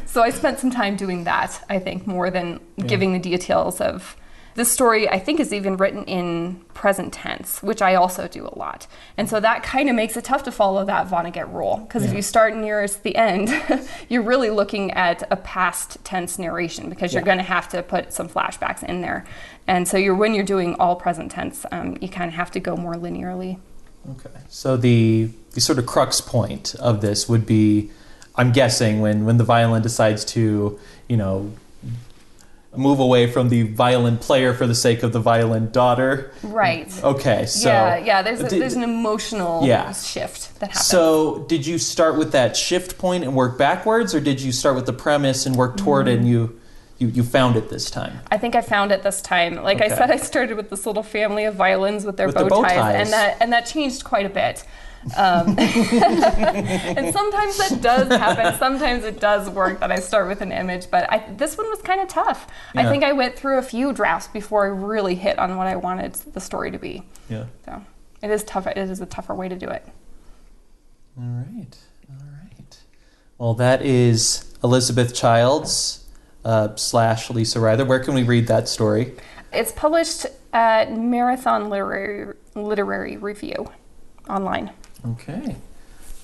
So I spent some time doing that, I think, more than giving the details of this story. I think is even written in present tense, which I also do a lot. And so that kind of makes it tough to follow that Vonnegut rule, because if you start nearest the end, you're really looking at a past tense narration, because you're going to have to put some flashbacks in there. And so when you're doing all present tense, you kind of have to go more linearly. Okay. So the sort of crux point of this would be, I'm guessing, when the violin decides to, move away from the violin player for the sake of the violin daughter. Right. Okay. So there's an emotional shift that happens. So did you start with that shift point and work backwards, or did you start with the premise and work toward it, and you found it this time? I think I found it this time. Like I said, I started with this little family of violins with their bow ties, and that changed quite a bit. And sometimes that does happen. Sometimes it does work that I start with an image, but this one was kind of tough. I think I went through a few drafts before I really hit on what I wanted the story to be. Yeah. So it is tough. It is a tougher way to do it. All right. Well, that is Elizabeth Childs / Lisa Ryder. Where can we read that story? It's published at Marathon Literary Review online. Okay.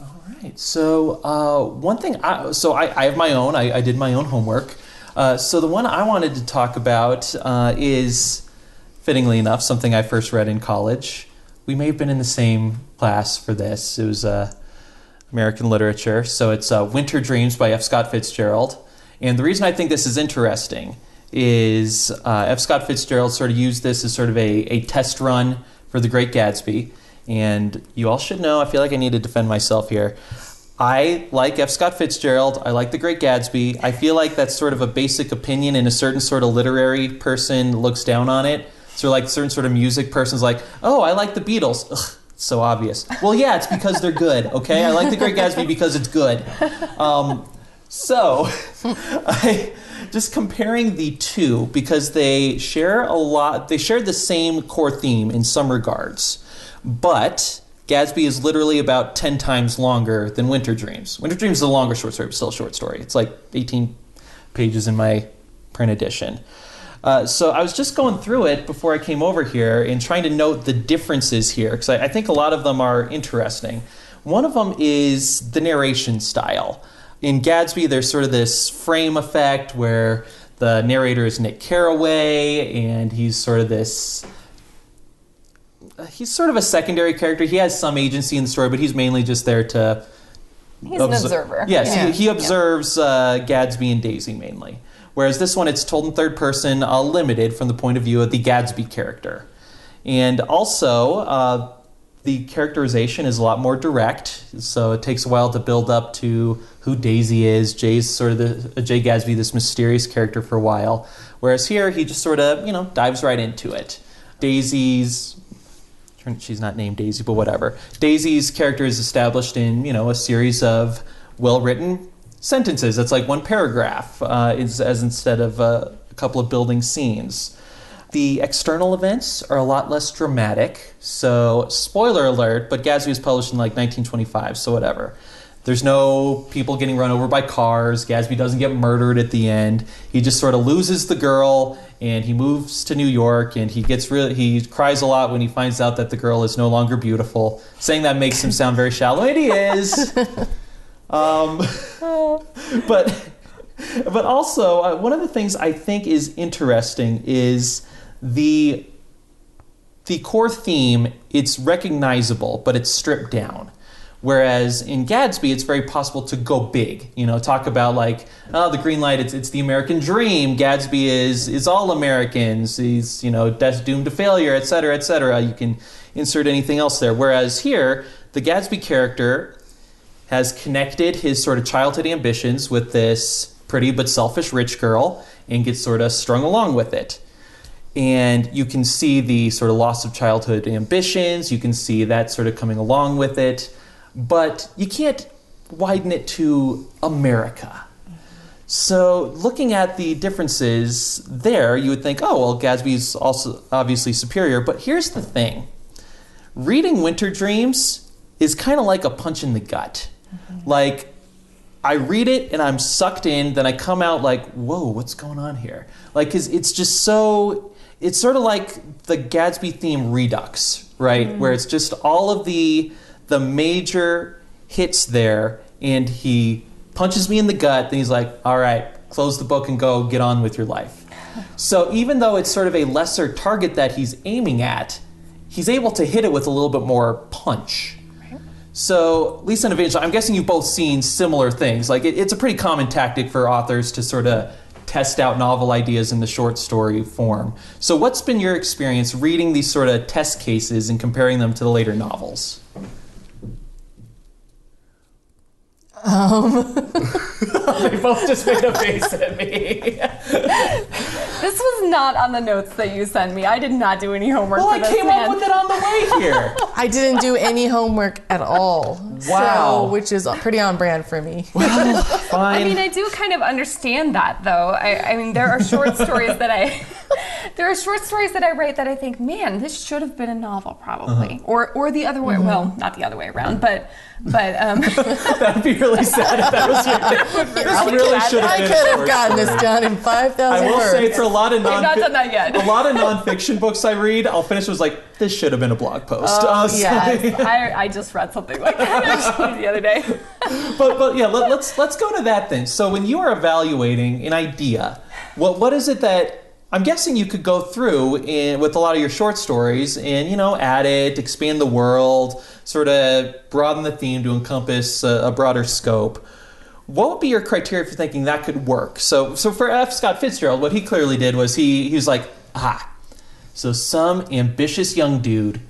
All right. So one thing, I have my own. I did my own homework. So the one I wanted to talk about is, fittingly enough, something I first read in college. We may have been in the same class for this. It was American literature. So it's Winter Dreams by F. Scott Fitzgerald. And the reason I think this is interesting is F. Scott Fitzgerald sort of used this as sort of a test run for The Great Gatsby. And you all should know, I feel like I need to defend myself here. I like F. Scott Fitzgerald. I like The Great Gatsby. I feel like that's sort of a basic opinion, and a certain sort of literary person looks down on it. So like a certain sort of music person's like, oh, I like the Beatles. Ugh, so obvious. Well, yeah, it's because they're good, okay? I like The Great Gatsby because it's good. So just comparing the two, because they share a lot. They share the same core theme in some regards. But Gatsby is literally about 10 times longer than Winter Dreams. Winter Dreams is a longer short story, but still a short story. It's like 18 pages in my print edition. So I was just going through it before I came over here and trying to note the differences here, because I think a lot of them are interesting. One of them is the narration style. In Gatsby, there's sort of this frame effect where the narrator is Nick Carraway, and he's sort of a secondary character. He has some agency in the story, but he's mainly just there to... He's an observer. Yes, he observes Gatsby and Daisy mainly. Whereas this one, it's told in third person, limited from the point of view of the Gatsby character. And also, the characterization is a lot more direct, so it takes a while to build up to who Daisy is. Jay's sort of Jay Gatsby, this mysterious character for a while. Whereas here, he just sort of, dives right into it. Daisy's... She's not named Daisy, but whatever. Daisy's character is established in, a series of well-written sentences. That's like one paragraph, as instead of a couple of building scenes. The external events are a lot less dramatic. So, spoiler alert, but Gatsby was published in like 1925, so whatever. There's no people getting run over by cars. Gatsby doesn't get murdered at the end. He just sort of loses the girl, and he moves to New York, and he cries a lot when he finds out that the girl is no longer beautiful. Saying that makes him sound very shallow, and he is. But also, one of the things I think is interesting is the core theme. It's recognizable, but it's stripped down. Whereas in Gatsby, it's very possible to go big. Talk about like, oh, the green light, it's the American dream. Gatsby is all Americans. He's, doomed to failure, et cetera, et cetera. You can insert anything else there. Whereas here, the Gatsby character has connected his sort of childhood ambitions with this pretty but selfish rich girl and gets sort of strung along with it. And you can see the sort of loss of childhood ambitions. You can see that sort of coming along with it. But you can't widen it to America. So looking at the differences there, you would think, oh, well, Gatsby's also obviously superior. But here's the thing. Reading Winter Dreams is kind of like a punch in the gut. Like, I read it and I'm sucked in, then I come out like, whoa, what's going on here? Like, 'cause it's just so, it's sort of like the Gatsby theme Redux, right? Where it's just all of the major hits there, and he punches me in the gut, then he's like, all right, close the book and go get on with your life. So even though it's sort of a lesser target that he's aiming at, he's able to hit it with a little bit more punch. So, Lisa and Evangeline, I'm guessing you've both seen similar things. Like, it's a pretty common tactic for authors to sort of test out novel ideas in the short story form. So what's been your experience reading these sort of test cases and comparing them to the later novels? They both just made a face at me. This was not on the notes that you sent me. I did not do any homework for this. Well, I came up with it on the way here. I didn't do any homework at all. Wow. So, which is pretty on brand for me. Well, fine. I mean, I do kind of understand that, though. I mean, there are short stories that I write that I think, man, this should have been a novel, probably, or the other way. Well, not the other way around, but that'd be really sad if that was your thing. This really should have been. I could have gotten this done in 5,000 words. I will say, for a lot of I've not done that yet. A lot of nonfiction books I read, I'll finish with like, this should have been a blog post. I just read something like that actually the other day. but yeah, let's go to that then. So when you are evaluating an idea, what is it that I'm guessing you could go through with a lot of your short stories and, add it, expand the world, sort of broaden the theme to encompass a broader scope. What would be your criteria for thinking that could work? So for F. Scott Fitzgerald, what he clearly did was he was like, so some ambitious young dude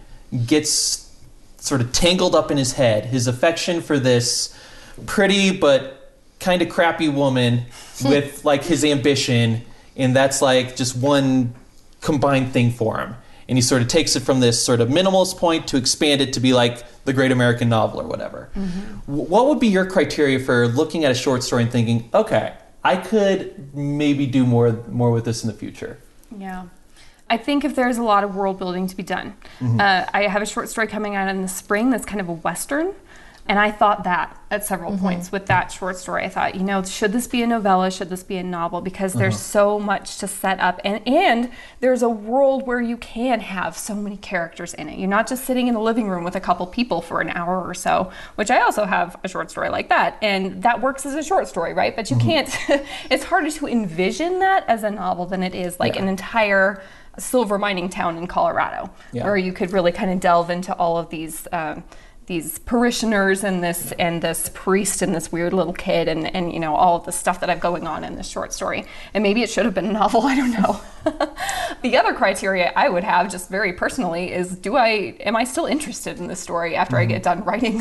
gets sort of tangled up in his head, his affection for this pretty but kind of crappy woman with like his ambition, and that's like just one combined thing for him. And he sort of takes it from this sort of minimalist point to expand it to be like the great American novel or whatever. What would be your criteria for looking at a short story and thinking, okay, I could maybe do more with this in the future? Yeah. I think if there's a lot of world building to be done. I have a short story coming out in the spring that's kind of a Western. And I thought that at several points with that short story. I thought, should this be a novella? Should this be a novel? Because there's so much to set up. And there's a world where you can have so many characters in it. You're not just sitting in the living room with a couple people for an hour or so, which I also have a short story like that. And that works as a short story, right? But you can't, it's harder to envision that as a novel than it is like an entire silver mining town in Colorado, where you could really kind of delve into all of these parishioners and this priest and this weird little kid and all of the stuff that I've going on in this short story. And maybe it should have been a novel, I don't know. The other criteria I would have, just very personally, is am I still interested in this story after I get done writing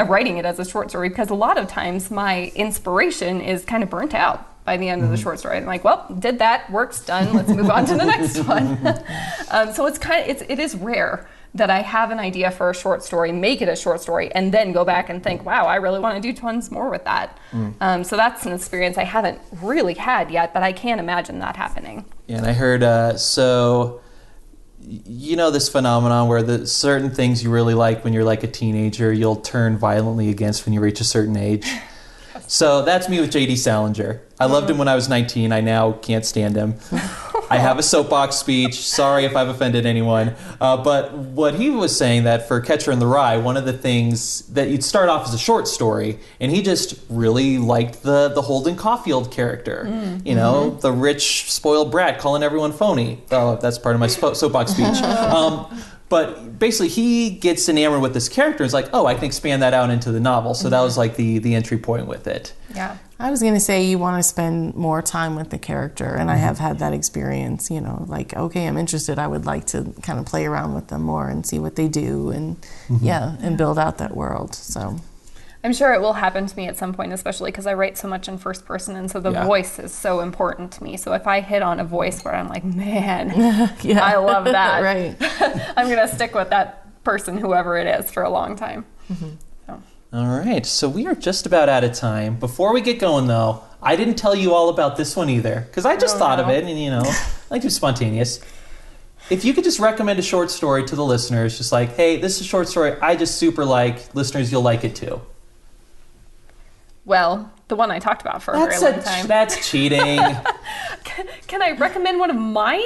writing it as a short story? Because a lot of times my inspiration is kind of burnt out by the end of the short story. I'm like, well, did that, work's done, let's move on to the next one. So it is rare that I have an idea for a short story, make it a short story, and then go back and think, wow, I really want to do tons more with that. So that's an experience I haven't really had yet, but I can't imagine that happening. Yeah, and I heard, this phenomenon where the certain things you really like when you're like a teenager, you'll turn violently against when you reach a certain age. So that's me with J.D. Salinger. I loved him when I was 19. I now can't stand him. I have a soapbox speech. Sorry if I've offended anyone. But what he was saying, that for Catcher in the Rye, one of the things that you'd start off as a short story, and he just really liked the Holden Caulfield character. The rich, spoiled brat calling everyone phony. Oh, that's part of my soapbox speech. But basically, he gets enamored with this character. It's like, oh, I can expand that out into the novel. So that was like the entry point with it. Yeah. I was going to say you want to spend more time with the character, and I have had that experience, you know, like, okay, I'm interested. I would like to kind of play around with them more and see what they do and, and build out that world. So I'm sure it will happen to me at some point, especially because I write so much in first person, and so the voice is so important to me. So if I hit on a voice where I'm like, man, I love that, right. I'm going to stick with that person, whoever it is, for a long time. So. All right, so we are just about out of time. Before we get going, though, I didn't tell you all about this one either, because I just thought of it, and, you know, I like to be spontaneous. If you could just recommend a short story to the listeners, just like, hey, this is a short story I just super like, listeners, you'll like it too. Well, the one I talked about for a very long time. That's cheating. Can I recommend one of mine?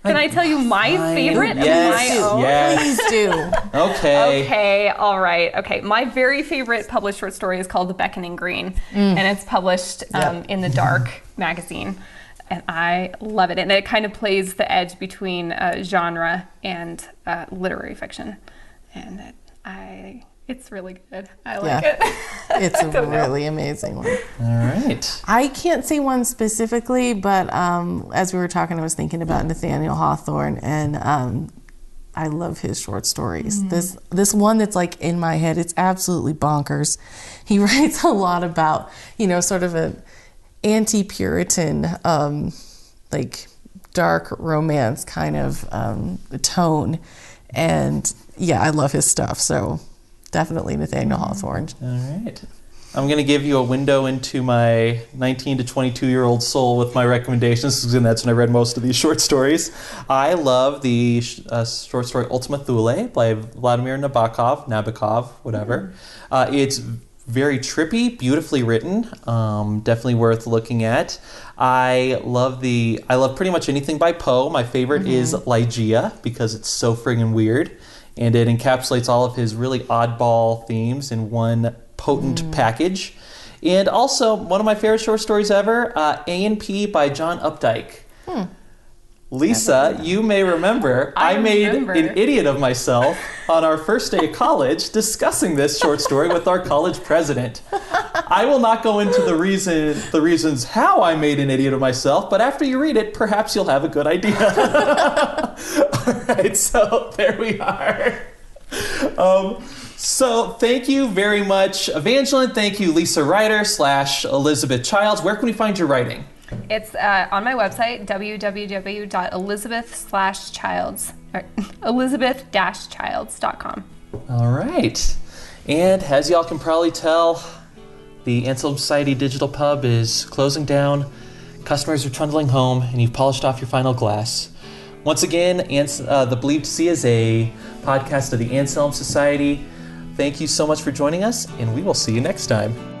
Can I tell you my favorite? Yes, of my own? yes. Please do. Okay. Okay, all right. Okay, my very favorite published short story is called The Beckoning Green, and it's published in the Dark magazine. And I love it. And it kind of plays the edge between genre and literary fiction. And it's really good. I like it. It's a really amazing one. All right. I can't say one specifically, but as we were talking, I was thinking about Nathaniel Hawthorne, and I love his short stories. This one that's like in my head, it's absolutely bonkers. He writes a lot about, you know, sort of an anti-Puritan, like dark romance kind of tone. And yeah, I love his stuff. So definitely Nathaniel Hawthorne. All right. I'm going to give you a window into my 19 to 22-year-old soul with my recommendations, because that's when I read most of these short stories. I love the short story Ultima Thule by Vladimir Nabakov, whatever. It's very trippy, beautifully written, definitely worth looking at. I love pretty much anything by Poe. My favorite is Ligeia, because it's so friggin' weird, and it encapsulates all of his really oddball themes in one potent package. And also, one of my favorite short stories ever, A&P by John Updike. Lisa, you may remember, I made an idiot of myself on our first day of college discussing this short story with our college president. I will not go into the reasons how I made an idiot of myself, but after you read it, perhaps you'll have a good idea. All right, so there we are. So thank you very much, Evangeline. Thank you, Lisa Ryder / Elizabeth Childs. Where can we find your writing? It's on my website, elizabeth-childs.com. All right. And as y'all can probably tell, the Anselm Society Digital Pub is closing down. Customers are trundling home, and you've polished off your final glass. Once again, The Believed to See is a podcast of the Anselm Society. Thank you so much for joining us, and we will see you next time.